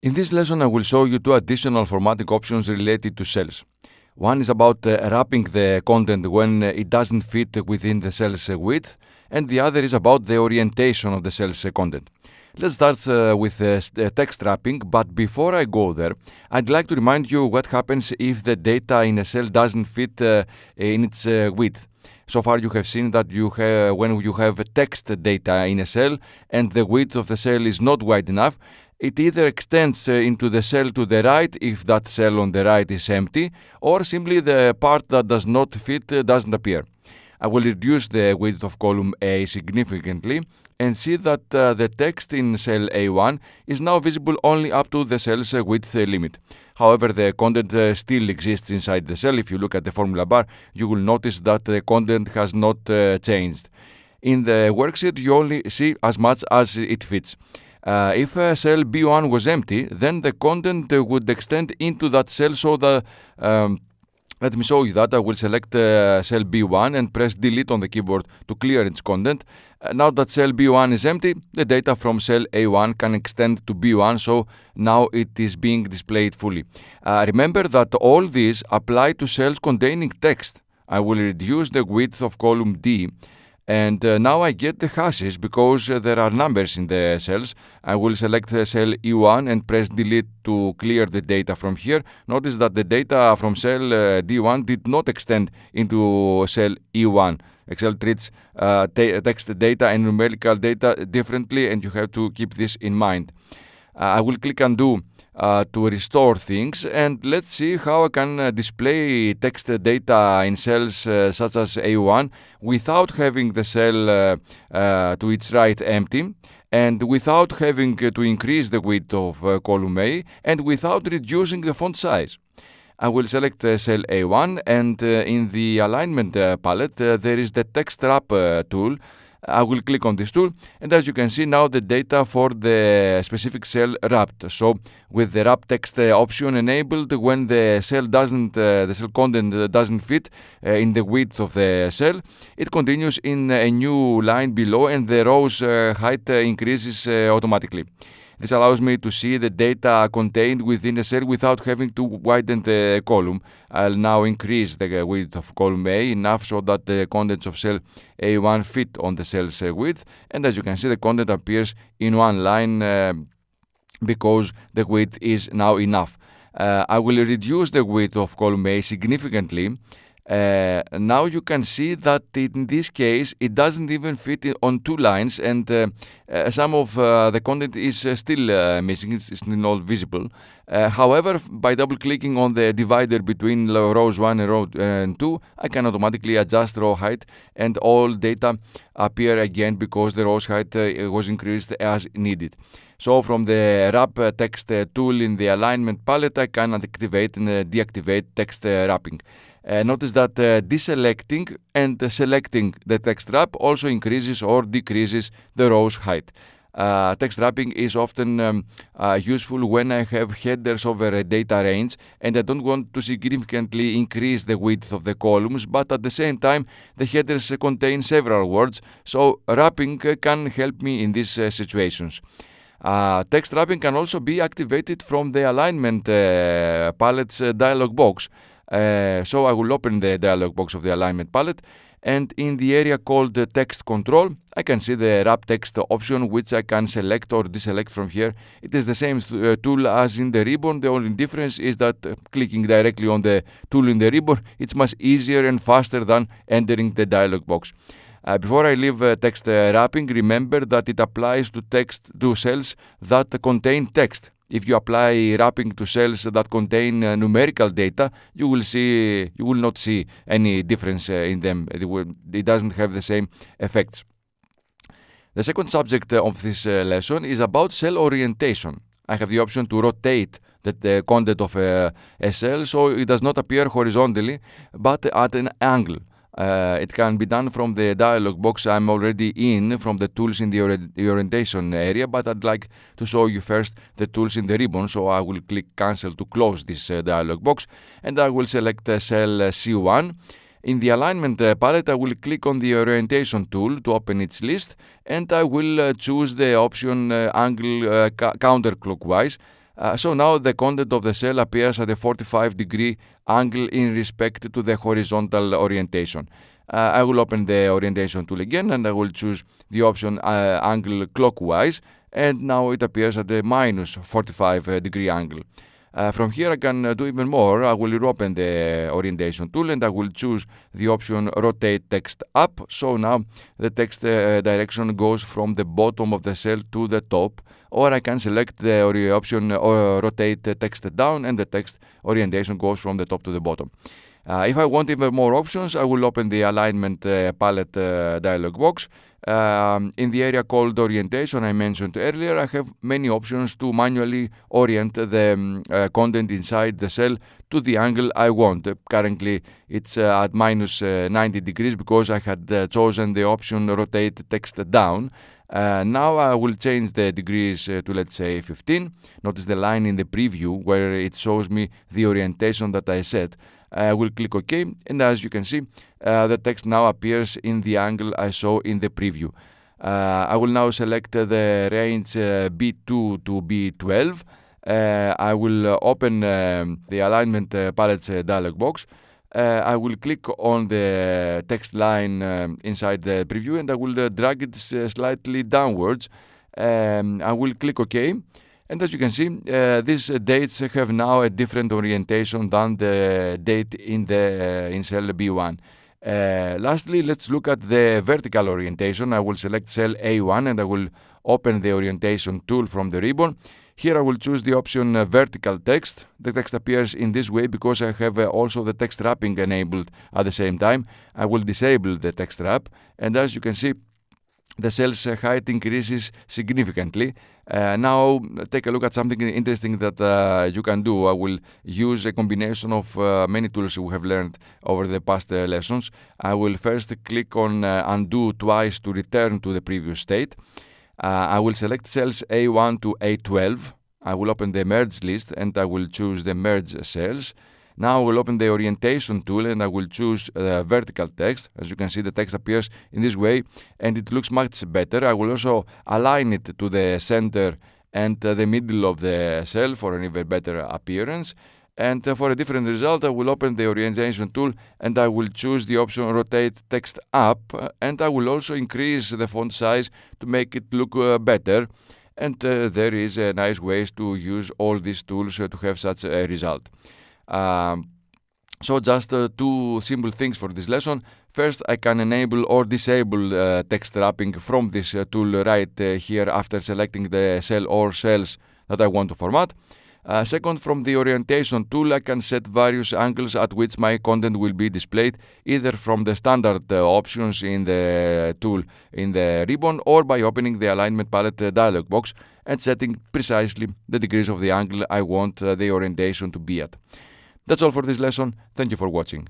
In this lesson, I will show you two additional formatting options related to cells. One is about wrapping the content when it doesn't fit within the cell's width, and the other is about the orientation of the cell's content. Let's start with text wrapping, but before I go there, I'd like to remind you what happens if the data in a cell doesn't fit in its width. So far you have seen that when you have text data in a cell and the width of the cell is not wide enough, it either extends into the cell to the right if that cell on the right is empty, or simply the part that does not fit doesn't appear. I will reduce the width of column A significantly and see that the text in cell A1 is now visible only up to the cell's width limit. However, the content still exists inside the cell. If you look at the formula bar, you will notice that the content has not changed. In the worksheet, you only see as much as it fits. If cell B1 was empty, then the content would extend into that cell, so let me show you that. I will select cell B1 and press delete on the keyboard to clear its content. Now that cell B1 is empty, the data from cell A1 can extend to B1, so now it is being displayed fully. Remember that all these apply to cells containing text. I will reduce the width of column D, and now I get the hashes because there are numbers in the cells. I will select cell E1 and press delete to clear the data from here. Notice that the data from cell D1 did not extend into cell E1. Excel treats text data and numerical data differently, and you have to keep this in mind. I will click undo to restore things, and let's see how I can display text data in cells such as A1 without having the cell to its right empty, and without having to increase the width of column A, and without reducing the font size. I will select cell A1, and in the alignment palette there is the text wrap tool. I will click on this tool, and as you can see now the data for the specific cell wrapped. So with the wrap text option enabled, when the cell content doesn't fit in the width of the cell, it continues in a new line below, and the row's height increases automatically. This allows me to see the data contained within a cell without having to widen the column. I'll now increase the width of column A enough so that the contents of cell A1 fit on the cell's width, and as you can see the content appears in one line because the width is now enough. I will reduce the width of column A significantly. Now you can see that in this case it doesn't even fit on two lines, and some of the content is still missing. It's not visible. However, by double clicking on the divider between rows 1 and row 2, I can automatically adjust row height, and all data appear again because the row's height was increased as needed. So from the wrap text tool in the alignment palette, I can activate and deactivate text wrapping. Notice that deselecting and selecting the text wrap also increases or decreases the row's height. Text wrapping is often useful when I have headers over a data range and I don't want to significantly increase the width of the columns, but at the same time the headers contain several words, so wrapping can help me in these situations. Text wrapping can also be activated from the alignment palette's dialog box. So I will open the dialog box of the alignment palette, and in the area called text control, I can see the wrap text option, which I can select or deselect from here. It is the same tool as in the ribbon. The only difference is that clicking directly on the tool in the ribbon, it's much easier and faster than entering the dialog box. Before I leave text wrapping, remember that it applies to cells that contain text. If you apply wrapping to cells that contain numerical data, you will not see any difference in them. It doesn't have the same effects. The second subject of this lesson is about cell orientation. I have the option to rotate the content of a cell so it does not appear horizontally but at an angle. It can be done from the dialog box I'm already in, from the tools in the orientation area, but I'd like to show you first the tools in the ribbon, so I will click cancel to close this dialog box, and I will select cell C1. In the alignment palette, I will click on the orientation tool to open its list, and I will choose the option angle counterclockwise. So now the content of the cell appears at a 45-degree angle in respect to the horizontal orientation. I will open the orientation tool again and I will choose the option angle clockwise, and now it appears at a minus 45-degree angle. From here I can do even more. I will open the orientation tool and I will choose the option rotate text up. So now the text direction goes from the bottom of the cell to the top, or I can select the option rotate text down and the text orientation goes from the top to the bottom. If I want even more options, I will open the alignment palette dialog box. In the area called orientation I mentioned earlier, I have many options to manually orient the content inside the cell to the angle I want. Currently it's at minus 90 degrees because I had chosen the option rotate text down. Now I will change the degrees to, let's say, 15. Notice the line in the preview where it shows me the orientation that I set. I will click OK, and as you can see, the text now appears in the angle I saw in the preview. I will now select the range B2 to B12. I will open the alignment palettes dialog box. I will click on the text line inside the preview and I will drag it slightly downwards. I will click OK. And as you can see, these dates have now a different orientation than the date in cell B1. Lastly, let's look at the vertical orientation. I will select cell A1 and I will open the orientation tool from the ribbon. Here I will choose the option vertical text. The text appears in this way because I have also the text wrapping enabled at the same time. I will disable the text wrap, and as you can see, the cell's height increases significantly. Now take a look at something interesting that you can do. I will use a combination of many tools we have learned over the past lessons. I will first click on undo twice to return to the previous state. I will select cells A1 to A12. I will open the merge list and I will choose the merge cells. Now I will open the orientation tool and I will choose vertical text. As you can see, the text appears in this way and it looks much better. I will also align it to the center and the middle of the cell for an even better appearance. And for a different result, I will open the orientation tool and I will choose the option rotate text up, and I will also increase the font size to make it look better. And there is nice ways to use all these tools to have such a result. So just two simple things for this lesson. First, I can enable or disable text wrapping from this tool right here after selecting the cell or cells that I want to format. Second, from the orientation tool, I can set various angles at which my content will be displayed, either from the standard options in the tool in the ribbon or by opening the alignment palette dialog box and setting precisely the degrees of the angle I want the orientation to be at. That's all for this lesson. Thank you for watching.